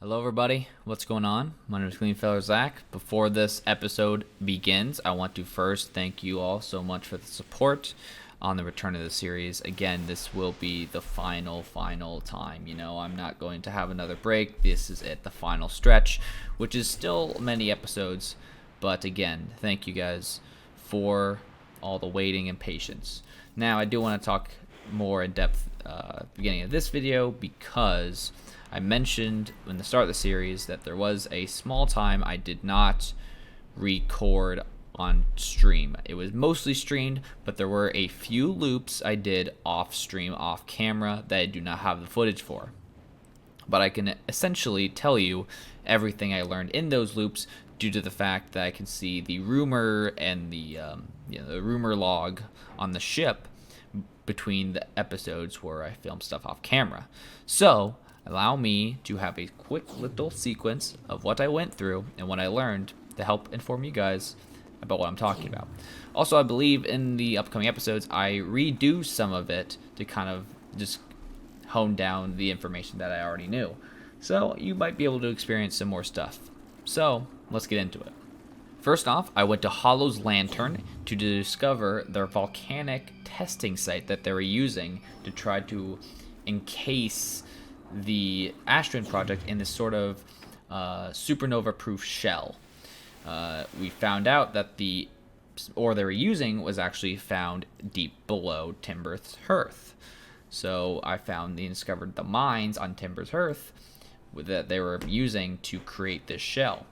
Hello everybody, what's going on? My name is Cleanfel Zach. Before this episode begins, I want to first thank you all so much for the support on the return of the series. Again, this will be the final time. I'm not going to have another break. This is it, the final stretch, which is still many episodes. But again, thank you guys for all the waiting and patience. Now, I do want to talk more in depth at the beginning of this video because I mentioned in the start of the series that there was a small time I did not record on stream. It was mostly streamed, but there were a few loops I did off stream, off camera, that I do not have the footage for. But I can essentially tell you everything I learned in those loops due to the fact that I can see the rumor and the rumor log on the ship between the episodes where I filmed stuff off camera. So allow me to have a quick little sequence of what I went through and what I learned to help inform you guys about what I'm talking about. Also, I believe in the upcoming episodes, I redo some of it to kind of just hone down the information that I already knew. So you might be able to experience some more stuff. So let's get into it. First off, I went to Hollow's Lantern to discover their volcanic testing site that they were using to try to encase the Ash Twin project in this sort of supernova-proof shell. We found out that the ore they were using was actually found deep below Timber's Hearth. So I found and discovered the mines on Timber's Hearth that they were using to create this shell.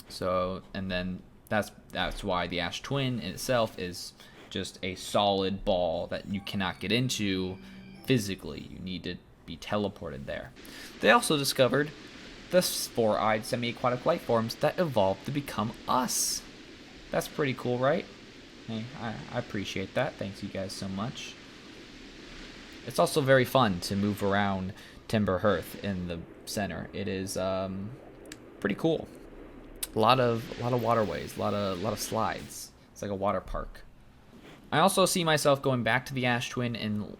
So, and then that's why the Ash Twin in itself is just a solid ball that you cannot get into physically. You need to be teleported there. They also discovered the four-eyed semi-aquatic life forms that evolved to become us. That's pretty cool, right? Hey, I appreciate that. Thanks you guys so much. It's also very fun to move around Timber Hearth in the center. It is pretty cool. A lot of waterways, a lot of slides. It's like a water park. I also see myself going back to the Ash Twin and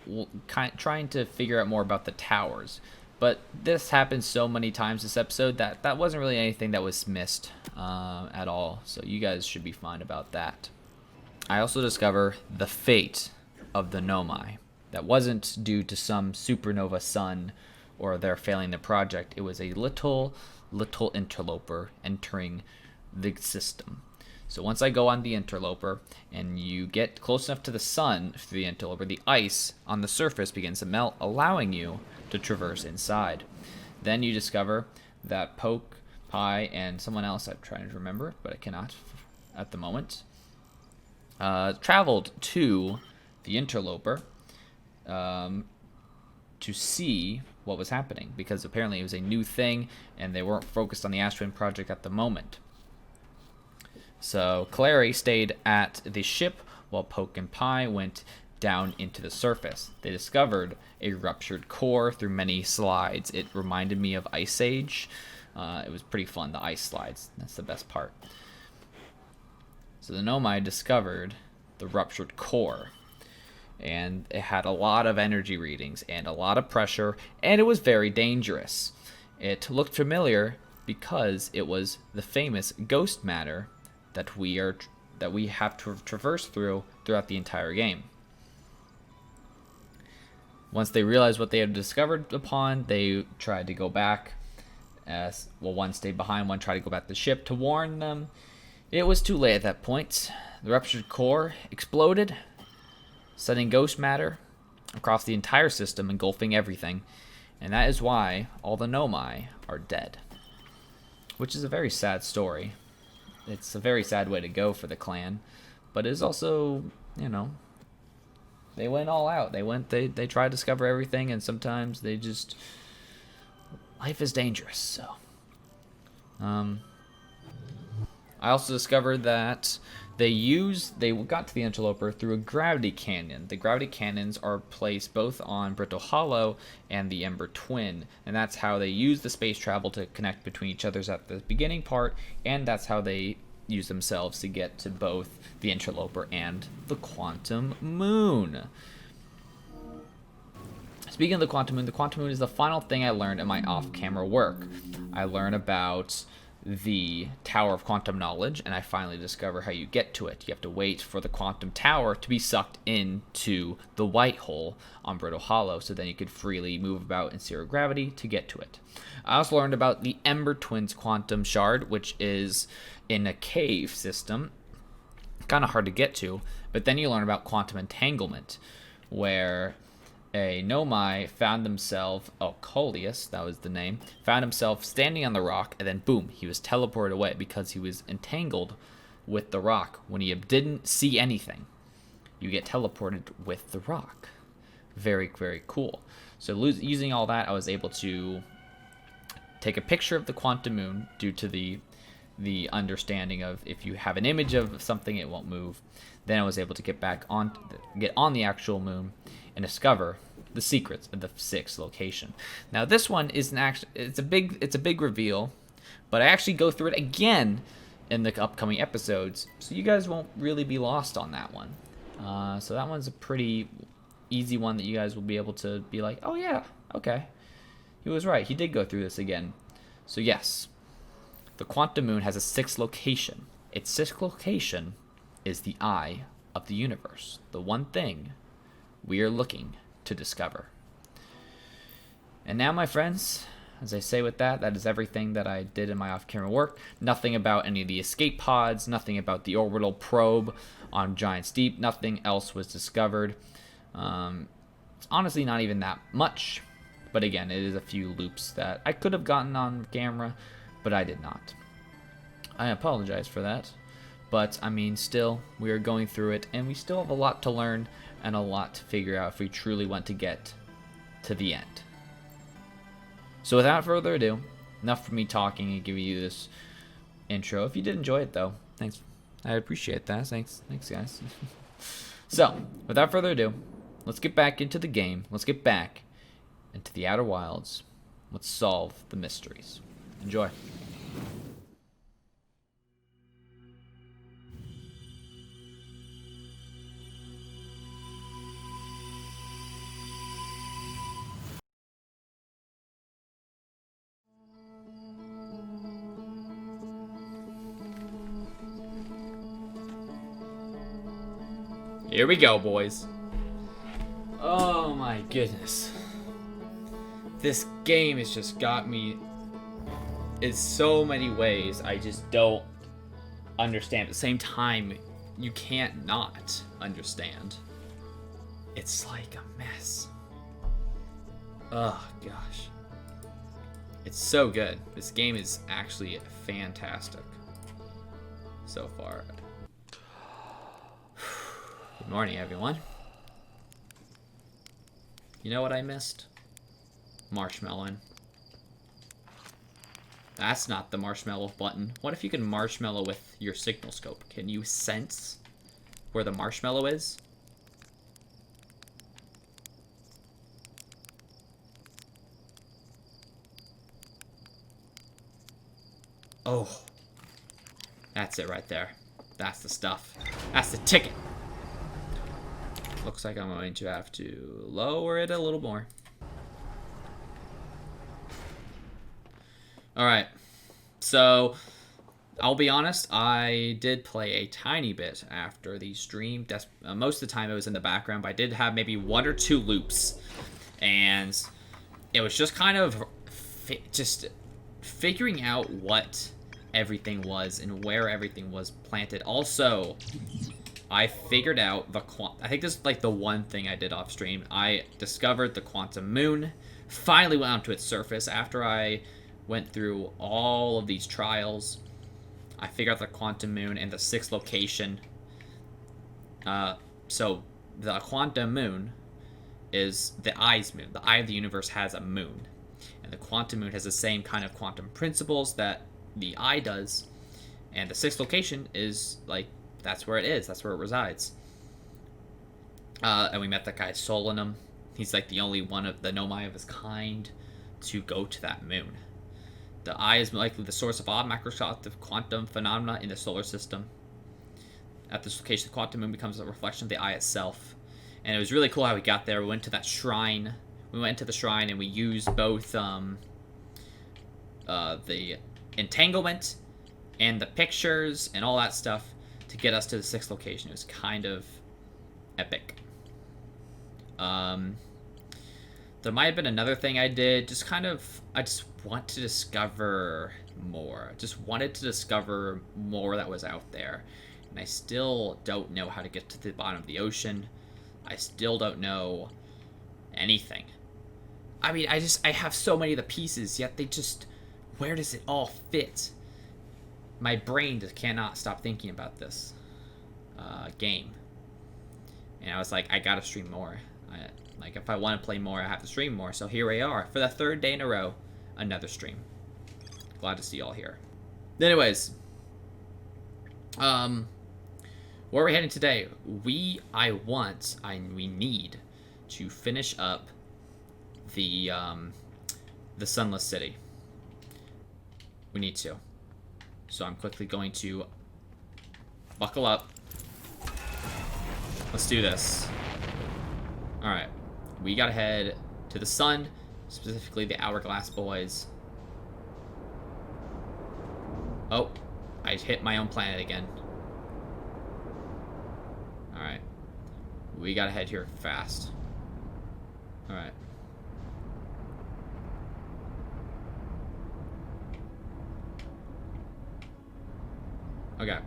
trying to figure out more about the towers. But this happened so many times this episode that wasn't really anything that was missed at all. So you guys should be fine about that. I also discover the fate of the Nomai. That wasn't due to some supernova sun or their failing the project. It was a little interloper entering the system. So once I go on the interloper and you get close enough to the sun through the interloper, the ice on the surface begins to melt, allowing you to traverse inside. Then you discover that Poke, Pie, and someone else, I'm trying to remember, but I cannot at the moment, traveled to the interloper to see what was happening, because apparently it was a new thing and they weren't focused on the Ash Twin project at the moment. So Clary stayed at the ship while Poke and Pie went down into the surface. They discovered a ruptured core through many slides. It reminded me of Ice Age. It was pretty fun, the ice slides. That's the best part. So the Nomai discovered the ruptured core. And it had a lot of energy readings and a lot of pressure, and it was very dangerous. It looked familiar because it was the famous ghost matter that we have to traverse throughout the entire game. Once they realized what they had discovered upon, they tried to go back. One stayed behind, one tried to go back to the ship to warn them. It was too late at that point. The ruptured core exploded, sending ghost matter across the entire system, engulfing everything. And that is why all the Nomai are dead. Which is a very sad story. It's a very sad way to go for the clan. But it is also, they went all out. They tried to discover everything, and sometimes they just... life is dangerous, so... I also discovered that they got to the Interloper through a gravity canyon. The gravity cannons are placed both on Brittle Hollow and the Ember Twin, and that's how they use the space travel to connect between each other's at the beginning part, and that's how they use themselves to get to both the Interloper and the Quantum Moon. Speaking of the Quantum Moon is the final thing I learned in my off-camera work. I learn about the Tower of Quantum Knowledge, and I finally discover how you get to it. You have to wait for the quantum tower to be sucked into the white hole on Brittle Hollow, so then you could freely move about in zero gravity to get to it. I also learned about the Ember Twins quantum shard, which is in a cave system, kind of hard to get to, but then you learn about quantum entanglement, where a Nomai found himself, Coleus, that was the name, found himself standing on the rock, and then boom, he was teleported away because he was entangled with the rock. When he didn't see anything, you get teleported with the rock. Very, very cool. So using all that, I was able to take a picture of the quantum moon due to the understanding of if you have an image of something, it won't move. Then I was able to get on the actual moon and discover the secrets of the 6th location. Now this one isn't actually, it's a big reveal, but I actually go through it again in the upcoming episodes, so you guys won't really be lost on that one. So that one's a pretty easy one that you guys will be able to be like, oh yeah, okay, he was right, he did go through this again. So yes, the quantum moon has a 6th location. Its 6th location is the eye of the universe, the one thing we are looking to discover. And now, my friends, as I say with that is everything that I did in my off-camera work. Nothing about any of the escape pods, nothing about the orbital probe on Giant's Deep, nothing else was discovered. It's honestly not even that much, but again, it is a few loops that I could have gotten on camera, but I did not. I apologize for that. But, I mean, still, we are going through it, and we still have a lot to learn and a lot to figure out if we truly want to get to the end. So without further ado, enough for me talking and giving you this intro. If you did enjoy it, though, thanks. I appreciate that. Thanks guys. So, without further ado, let's get back into the game. Let's get back into the Outer Wilds. Let's solve the mysteries. Enjoy. Here we go, boys. Oh my goodness. This game has just got me in so many ways I just don't understand. At the same time, you can't not understand. It's like a mess. Oh gosh. It's so good. This game is actually fantastic so far. Good morning, everyone. You know what I missed? Marshmallowing. That's not the marshmallow button. What if you can marshmallow with your signal scope? Can you sense where the marshmallow is? Oh. That's it right there. That's the stuff. That's the ticket. Looks like I'm going to have to lower it a little more. Alright. So, I'll be honest, I did play a tiny bit after the stream. Most of the time it was in the background, but I did have maybe 1 or 2 loops. And it was just kind of just figuring out what everything was and where everything was planted. Also, I figured out I think this is like the one thing I did off stream. I discovered the quantum moon. Finally went onto its surface after I went through all of these trials. I figured out the quantum moon and the 6th location. So the quantum moon is the eye's moon. The eye of the universe has a moon. And the quantum moon has the same kind of quantum principles that the eye does. And the 6th location is like, that's where it is. That's where it resides. And we met that guy Solanum. He's like the only one of the Nomai of his kind to go to that moon. The eye is likely the source of all macroscopic quantum phenomena in the solar system. At this location, the quantum moon becomes a reflection of the eye itself. And it was really cool how we got there. We went to that shrine. We went to the shrine and we used both the entanglement and the pictures and all that stuff to get us to the 6th location. It was kind of epic. There might have been another thing I did. I just want to discover more. Just wanted to discover more that was out there. And I still don't know how to get to the bottom of the ocean. I still don't know anything. I mean, I have so many of the pieces, yet they just... Where does it all fit? My brain just cannot stop thinking about this game. And I was like, I gotta stream more. Like, if I want to play more, I have to stream more. So here we are. For the 3rd day in a row, another stream. Glad to see y'all here. Anyways. Where are we heading today? We need to finish up the Sunless City. We need to. So I'm quickly going to buckle up. Let's do this. Alright. We gotta head to the sun, specifically the Hourglass Boys. Oh, I hit my own planet again. Alright. We gotta head here fast. Alright. Okay.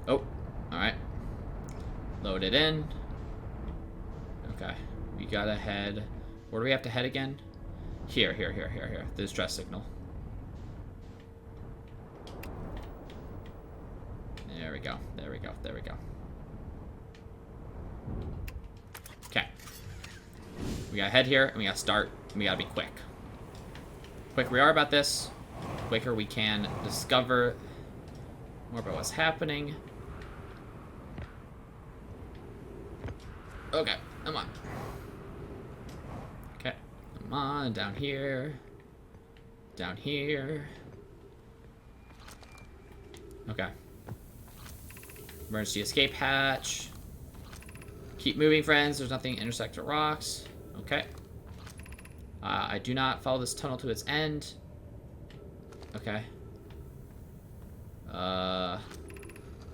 Oh, alright. Load it in. Okay. We gotta head... Where do we have to head again? Here. The distress signal. There we go. Okay. We gotta head here, and we gotta start, and we gotta be quick. Quicker we are about this, quicker we can discover more about what's happening. Okay, come on. Okay, come on, down here. Down here. Okay. Emergency escape hatch. Keep moving, friends. There's nothing intersect the rocks. Okay. I do not follow this tunnel to its end. Okay.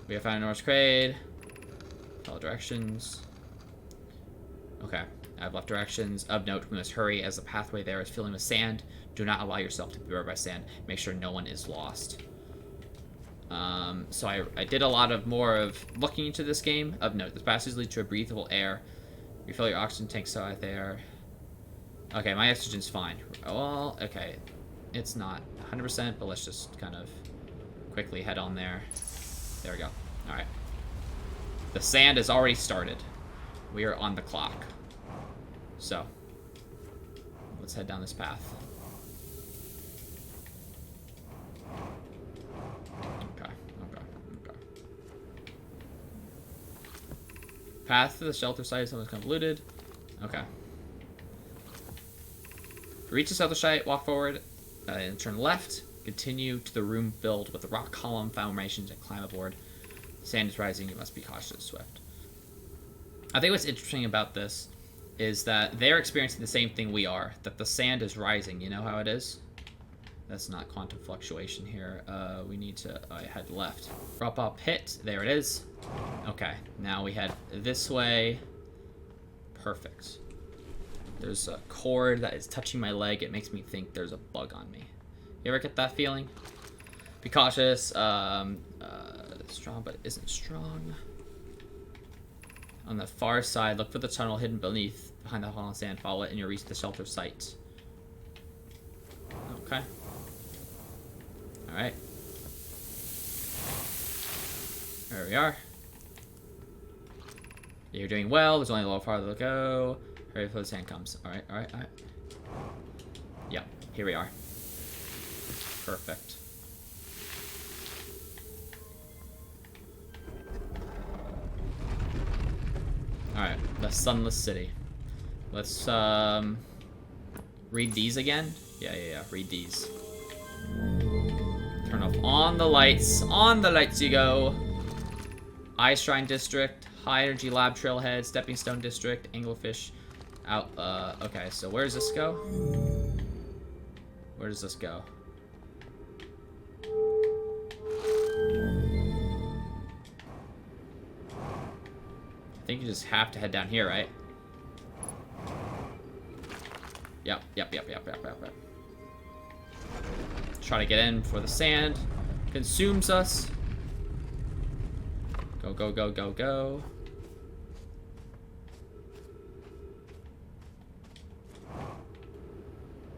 We have found a Norse Crade. Follow directions. Okay. I have left directions. Of note, we must hurry as the pathway there is filling with sand. Do not allow yourself to be buried by sand. Make sure no one is lost. So I did a lot of more of looking into this game. Of note, this passage leads to a breathable air. Refill your oxygen tanks out there. Okay, my oxygen's fine. Well, okay. It's not 100%, but let's just kind of quickly head on there. There we go. Alright. The sand has already started. We are on the clock. So, let's head down this path. Okay. Path to the shelter site is somewhat convoluted. Okay. Reach the shelter site, walk forward, and turn left. Continue to the room filled with the rock column formations and climb aboard. Sand is rising, you must be cautious and swift. I think what's interesting about this is that they're experiencing the same thing we are, that the sand is rising. You know how it is? That's not quantum fluctuation here. We need to head left. Drop up hit. There it is. Okay, now we head this way. Perfect. There's a cord that is touching my leg. It makes me think there's a bug on me. You ever get that feeling? Be cautious. Strong, but it isn't strong. On the far side, look for the tunnel hidden behind the hollow sand. Follow it and you'll reach the shelter site. Okay. Alright. There we are. You're doing well. There's only a little farther to go. Hurry before the sand comes. Alright. Yep, here we are. Perfect. Alright, the Sunless City. Let's read these again. Yeah. Read these. Turn off on the lights. On the lights you go. Eye Shrine District, High Energy Lab Trailhead, Stepping Stone District, Anglerfish, Out. Okay, so where does this go? Where does this go? I think you just have to head down here, right? Yep. Try to get in before the sand consumes us. Go, go, go, go, go.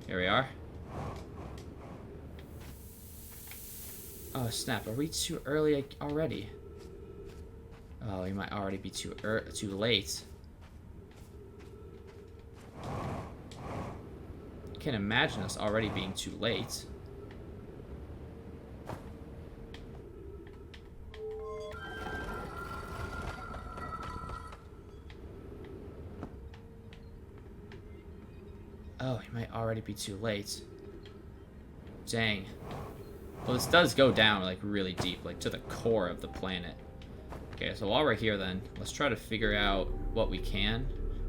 Here we are. Oh, snap. Are we too early already? Oh, we might already be too late. Can't imagine us already being too late. Oh, he might already be too late. Dang. Well, this does go down, like, really deep, like, to the core of the planet. Okay, so while we're here, then, let's try to figure out what we can,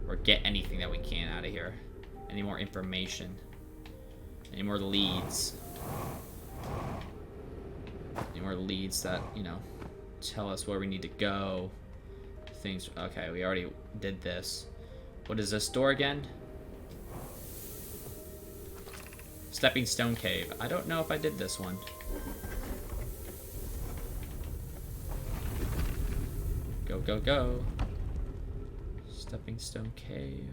or get anything that we can out of here. Any more information? Any more leads? Any more leads that, you know, tell us where we need to go? Things. Okay, we already did this. What is this door again? Stepping Stone Cave. I don't know if I did this one. Go, go, go. Stepping Stone Cave.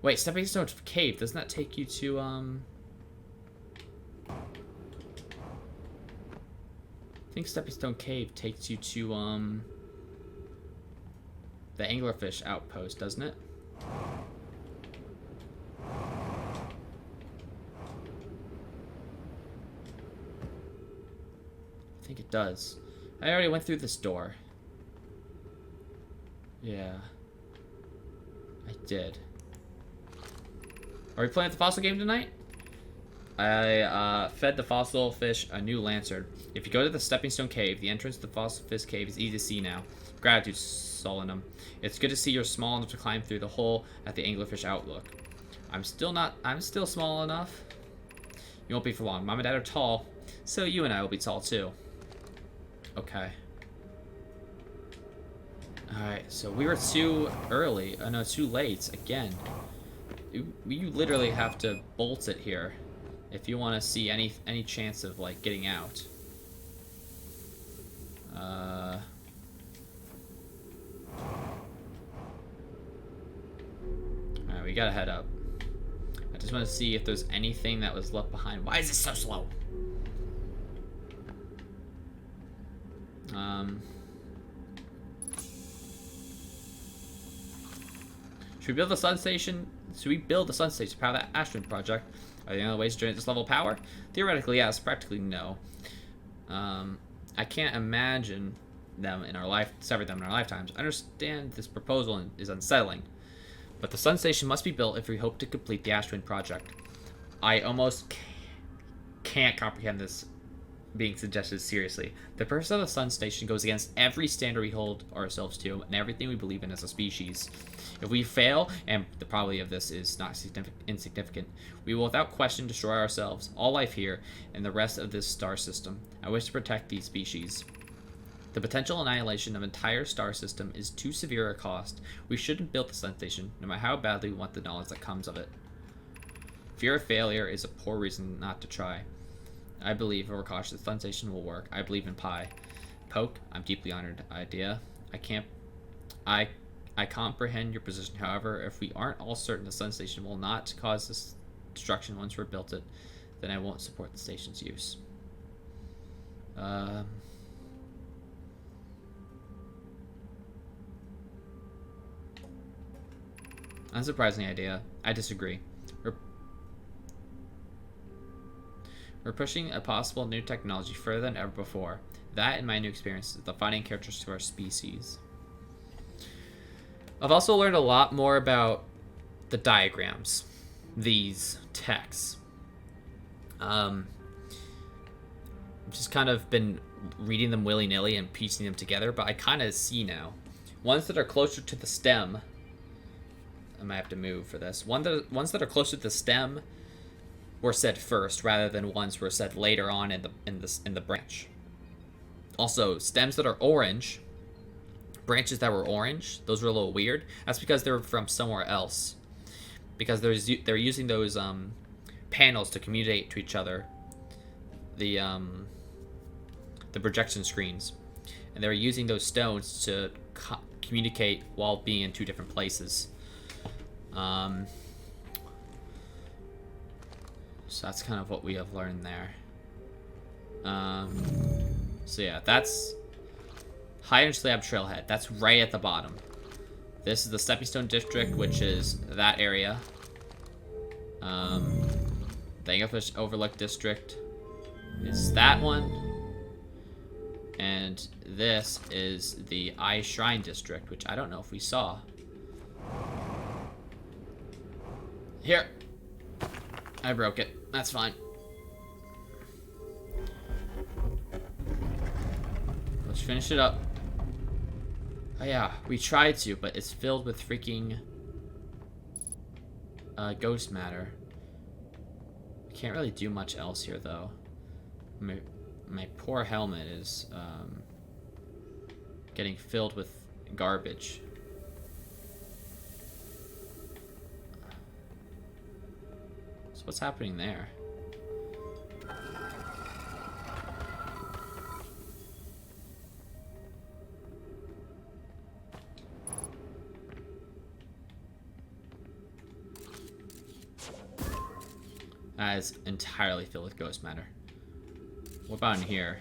Wait, Stepping Stone Cave, doesn't that take you to, I think Stepping Stone Cave takes you to, the Anglerfish Outpost, doesn't it? I think it does. I already went through this door. Yeah. I did. Are we playing the fossil game tonight? I fed the fossil fish a new lantern. If you go to the Stepping Stone Cave, the entrance to the fossil fish cave is easy to see now. Gratitude, Solenum. It's good to see you're small enough to climb through the hole at the Anglerfish Outlook. I'm still small enough. You won't be for long. Mom and Dad are tall, so you and I will be tall too. Okay. Alright, so we were too early. Oh no, too late again. You literally have to bolt it here if you want to see any chance of, like, getting out. Alright, we gotta head up. I just want to see if there's anything that was left behind. Why is it so slow? Should we build the sun station? Should we build the sun station to power that asteroid project? Are there any other ways to generate this level of power? Theoretically, yes. Practically, no. I can't imagine them in our sever them in our lifetimes. I understand this proposal is unsettling, but the sun station must be built if we hope to complete the asteroid project. I almost can't comprehend this being suggested seriously. The purpose of the sun station goes against every standard we hold ourselves to and everything we believe in as a species. If we fail, and the probability of this is not insignificant, we will without question destroy ourselves, all life here, and the rest of this star system. I wish to protect these species. The potential annihilation of an entire star system is too severe a cost. We shouldn't build the sun station, no matter how badly we want the knowledge that comes of it. Fear of failure is a poor reason not to try. I believe, if we're cautious, the sun station will work. I believe in Pi. Poke, I'm deeply honored. Idea. I comprehend your position. However, if we aren't all certain the sun station will not cause this destruction once we're built it, then I won't support the station's use. Unsurprising idea. I disagree. We're pushing a possible new technology further than ever before. That, in my new experience, is the defining characteristic of our species. I've also learned a lot more about the diagrams, these texts. Just kind of been reading them willy-nilly and piecing them together, but I kind of see now. Ones that are closer to the stem I might have to move for this. Ones that are closer to the stem were said first, rather than ones were said later on in the branch. Also, stems that are orange, branches that were orange, those were a little weird. That's because they were from somewhere else. Because they're using those panels to communicate to each other. The projection screens, and they were using those stones to communicate while being in two different places. So that's kind of what we have learned there. So yeah, that's High and Slab Trailhead. That's right at the bottom. This is the Stepping Stone District, which is that area. The Anglerfish Overlook District is that one. And this is the Eye Shrine District, which I don't know if we saw. Here. I broke it. That's fine. Let's finish it up. Oh yeah, we tried to, but it's filled with freaking ghost matter. Can't really do much else here, though. My poor helmet is getting filled with garbage. So what's happening there? That is entirely filled with ghost matter. What about in here?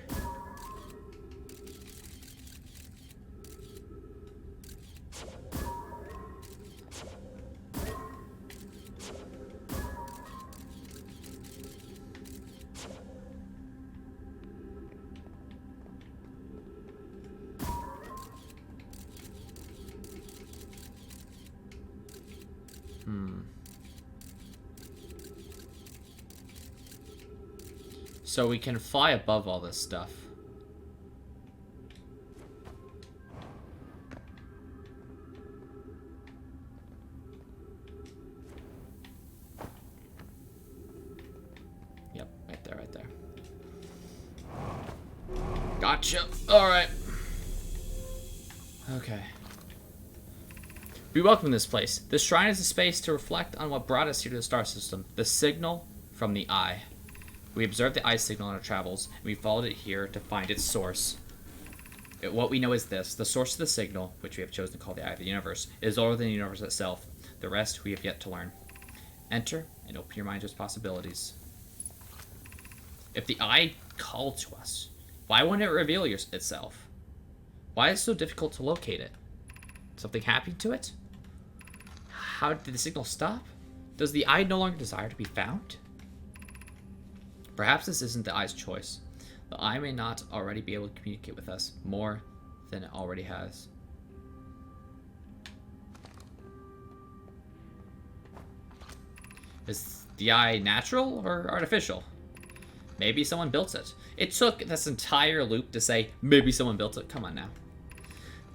So we can fly above all this stuff. Yep, right there, right there. Gotcha. All right. Okay. We welcome this place. This shrine is a space to reflect on what brought us here to the star system, the signal from the eye. We observed the eye signal on our travels, and we followed it here to find its source. What we know is this: the source of the signal, which we have chosen to call the eye of the universe, is older than the universe itself. The rest we have yet to learn. Enter and open your mind to its possibilities. If the eye called to us, why wouldn't it reveal itself? Why is it so difficult to locate it? Something happened to it? How did the signal stop? Does the eye no longer desire to be found? Perhaps this isn't the eye's choice. The eye may not already be able to communicate with us more than it already has. Is the eye natural or artificial? Maybe someone built it. It took this entire loop to say, maybe someone built it. Come on now.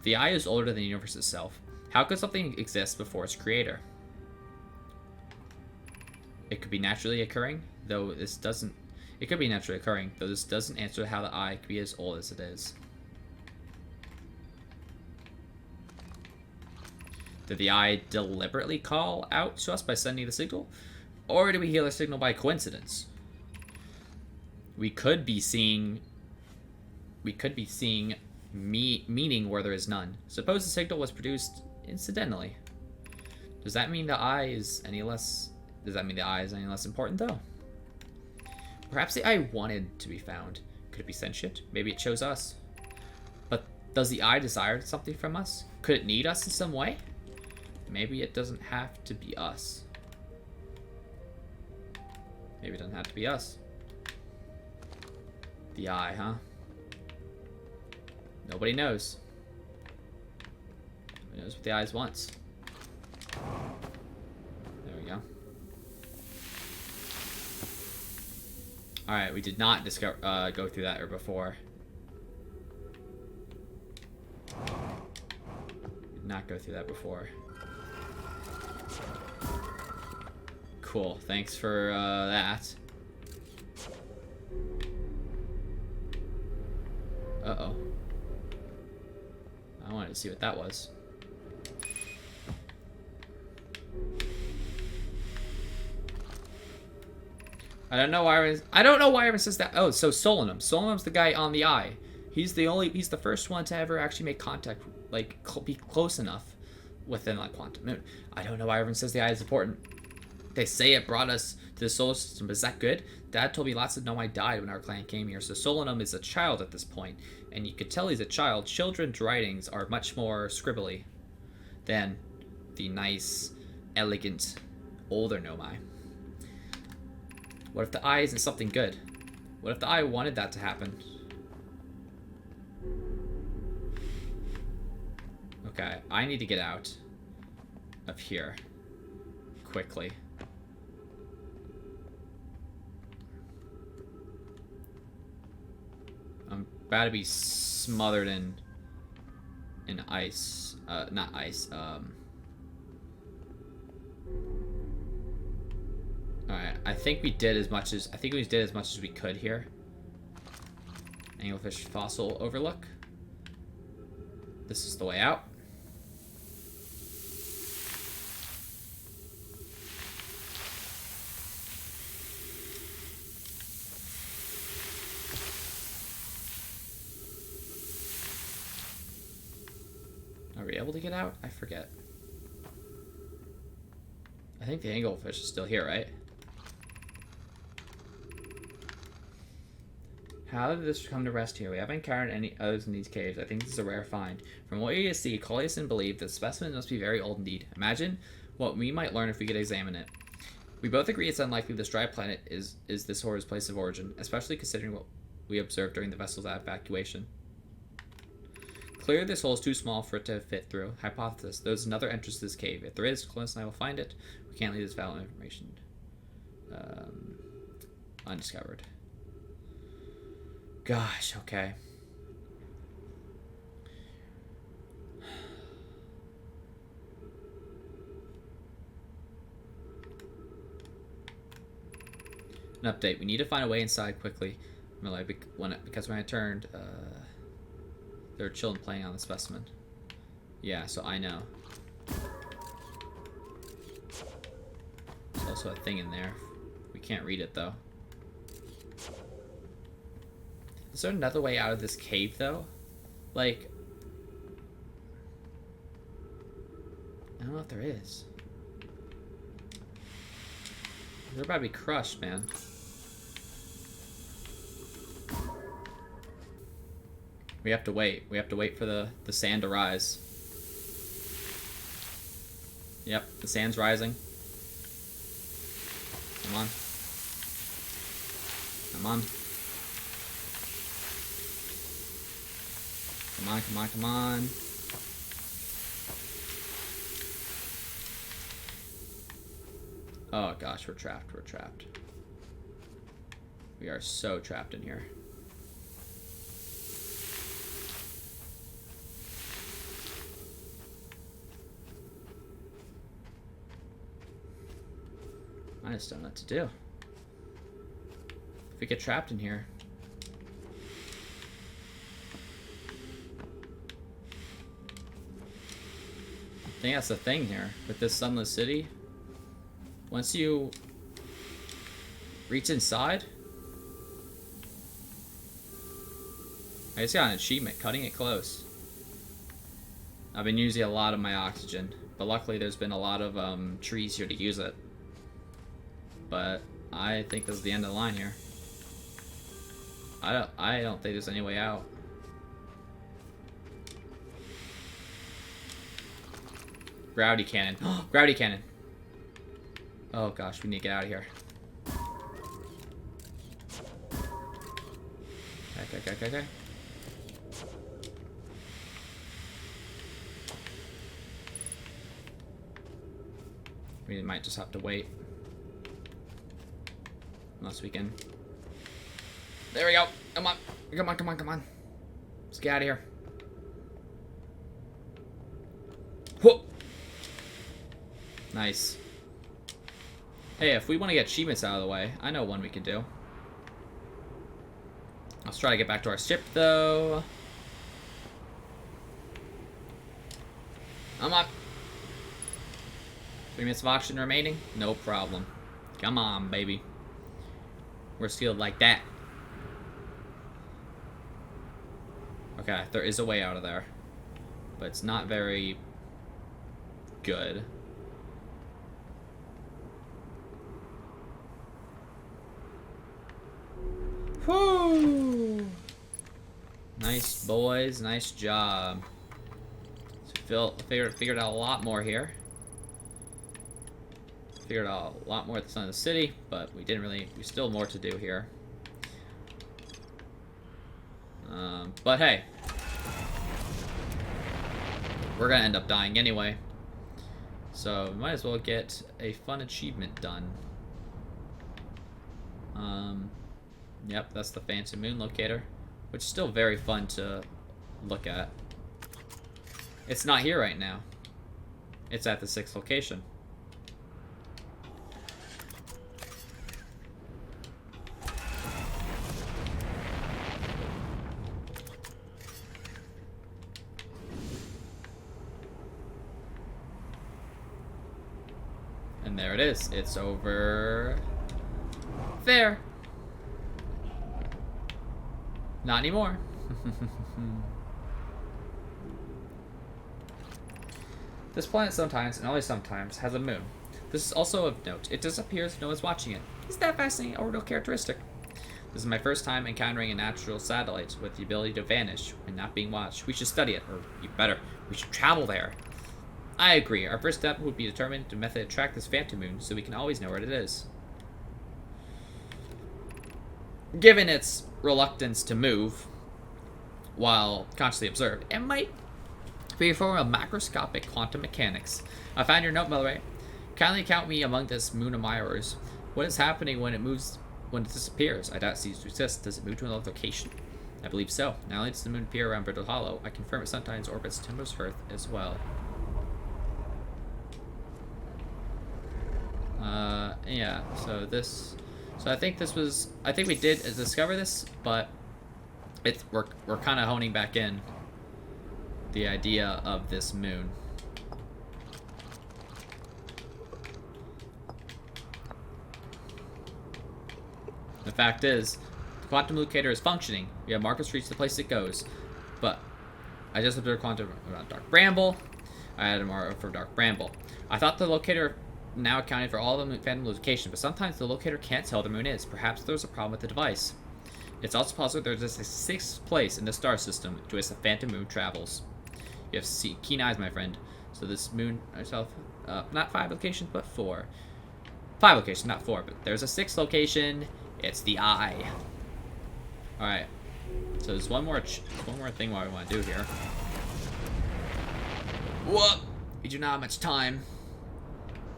The eye is older than the universe itself. How could something exist before its creator? It could be naturally occurring, though this doesn't. It could be naturally occurring, though this doesn't answer how the eye could be as old as it is. Did the eye deliberately call out to us by sending the signal? Or did we hear the signal by coincidence? We could be seeing meaning where there is none. Suppose the signal was produced incidentally. Does that mean the eye is any less important, though? Perhaps the eye wanted to be found. Could it be sentient? Maybe it chose us. But does the eye desire something from us? Could it need us in some way? Maybe it doesn't have to be us. Maybe it doesn't have to be us. The eye, huh? Nobody knows. Nobody knows what the eyes wants. There we go. Alright, we did not go through that before. We did not go through that before. Cool. Thanks for that. Uh-oh. I wanted to see what that was. I don't know why everyone says that. Oh, so Solanum. Solanum's the guy on the eye. He's the first one to ever actually make contact, like, be close enough within, like, quantum moon. I don't know why everyone says the eye is important. They say it brought us to the solar system, but is that good? Dad told me lots of no I died when our clan came here, so Solanum is a child at this point, and you could tell he's a child. Children's writings are much more scribbly than the nice, elegant, older Nomai. What if the eye isn't something good? What if the eye wanted that to happen? Okay, I need to get out of here quickly. I'm about to be smothered in ice. Not ice. Alright, I think we did as much as we could here. Anglefish fossil overlook. This is the way out. Are we able to get out? I forget. I think the anglefish is still here, right? How did this come to rest here? We haven't encountered any others in these caves. I think this is a rare find. From what you see, Colliason believed the specimen must be very old indeed. Imagine what we might learn if we could examine it. We both agree it's unlikely this dry planet is this horror's place of origin, especially considering what we observed during the vessel's evacuation. Clearly this hole is too small for it to fit through. Hypothesis. There's another entrance to this cave. If there is, Close and I will find it. We can't leave this valuable information undiscovered. Gosh, okay. An update. We need to find a way inside quickly. Because when I turned, they were chilling playing on the specimen. Yeah, so I know. There's also a thing in there. We can't read it though. Is there another way out of this cave, though? Like, I don't know if there is. We're about to be crushed, man. We have to wait. We have to wait for the sand to rise. Yep, the sand's rising. Come on. Come on. Come on, come on, come on. Oh gosh, we're trapped, we're trapped. We are so trapped in here. I just don't know what to do. If we get trapped in here. I think that's the thing here with this sunless city. Once you reach inside, I just got an achievement, cutting it close. I've been using a lot of my oxygen, but luckily there's been a lot of trees here to use it. But I think this is the end of the line here. I don't think there's any way out. Gravity cannon. Gravity cannon. Oh gosh, we need to get out of here. Okay. We might just have to wait. Unless we can. There we go. Come on. Come on, come on, come on. Let's get out of here. Whoa. Nice. Hey, if we want to get achievements out of the way, I know one we can do. Let's try to get back to our ship, though. Come on. 3 minutes of oxygen remaining? No problem. Come on, baby. We're skilled like that. Okay, there is a way out of there. But it's not very good. Whoo! Nice, boys. Nice job. So figured out a lot more here. Figured out a lot more at the sun of the city, but we still have more to do here. But hey. We're gonna end up dying anyway. So we might as well get a fun achievement done. Yep, that's the Phantom Moon Locator, which is still very fun to look at. It's not here right now. It's at the 6th location. And there it is. It's over there. Not anymore. This planet sometimes, and only sometimes, has a moon. This is also of note. It disappears if no one's watching it. Isn't that fascinating orbital characteristic? This is my first time encountering a natural satellite with the ability to vanish when not being watched. We should study it, or better, we should travel there. I agree. Our first step would be to determine the method to track this phantom moon so we can always know where it is. Given its reluctance to move while consciously observed, it might be a form of macroscopic quantum mechanics. I found your note, by the way. Kindly count me among this moon admirers. What is happening when it moves, when it disappears? I doubt it ceases to exist. Does it move to another location? I believe so. Not only does the moon appear around Brittle Hollow, I confirm it sometimes orbits Timber's Earth as well. Yeah, so I think we did discover this, but we're kind of honing back in the idea of this moon. The fact is, the quantum locator is functioning. We have markers to reach the place it goes, but I just observed quantum around Dark Bramble. I added more for Dark Bramble. I thought the locator now accounted for all the phantom locations, but sometimes the locator can't tell where the moon is. Perhaps there's a problem with the device. It's also possible there's just a 6th place in the star system to which the phantom moon travels. You have keen eyes, my friend. So this moon itself, not 5 locations, but 4. 5 locations, not 4, but there's a 6th location. It's the eye. All right. So there's one more thing what I want to do here. Whoop! We do not have much time.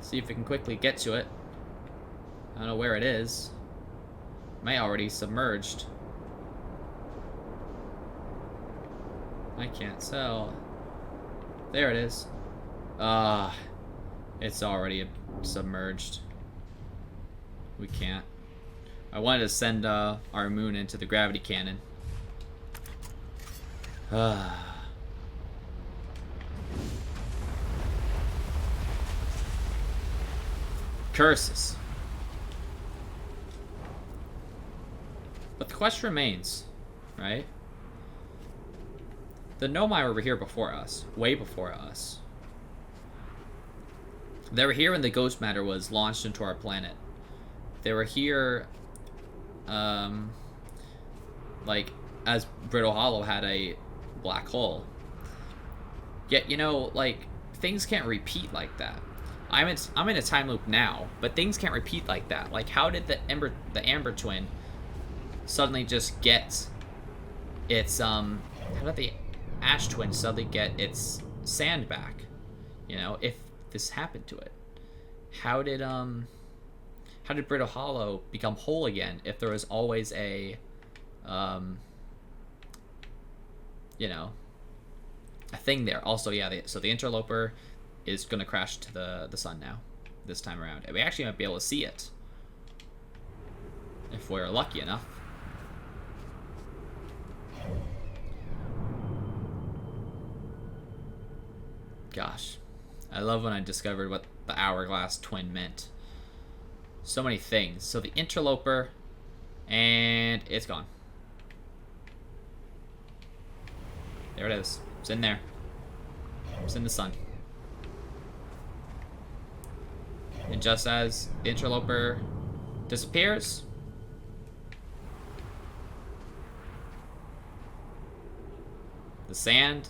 See if we can quickly get to it. I don't know where it is. May already submerged. I can't tell. There it is. It's already submerged. We can't. I wanted to send our moon into the gravity cannon. Curses. But the question remains, right? The Nomai were here before us, way before us. They were here when the ghost matter was launched into our planet. They were here, like, as Brittle Hollow had a black hole. Yet, you know, like, things can't repeat like that. I'm in a time loop now, but things can't repeat like that. Like, how did the Amber Twin suddenly just get its how did the Ash Twin suddenly get its sand back? You know, if this happened to it, how did Brittle Hollow become whole again if there was always a you know, a thing there? Also, yeah, so the Interloper is going to crash to the sun now. this time around. And we actually might be able to see it. If we're lucky enough. Gosh. I love when I discovered what the hourglass twin meant. So many things. So the interloper, and it's gone. There it is. It's in there. It's in the sun. And just as the interloper disappears, the sand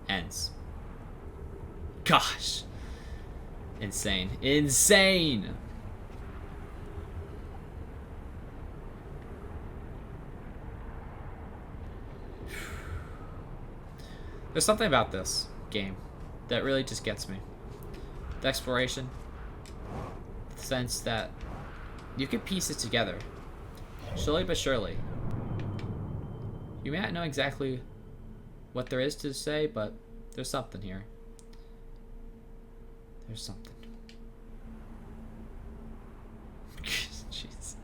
ends. Gosh. Insane. Insane! There's something about this game that really just gets me. The exploration. The sense that you can piece it together. Slowly but surely. You may not know exactly what there is to say, but there's something here. There's something. Jeez.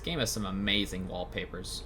This game has some amazing wallpapers.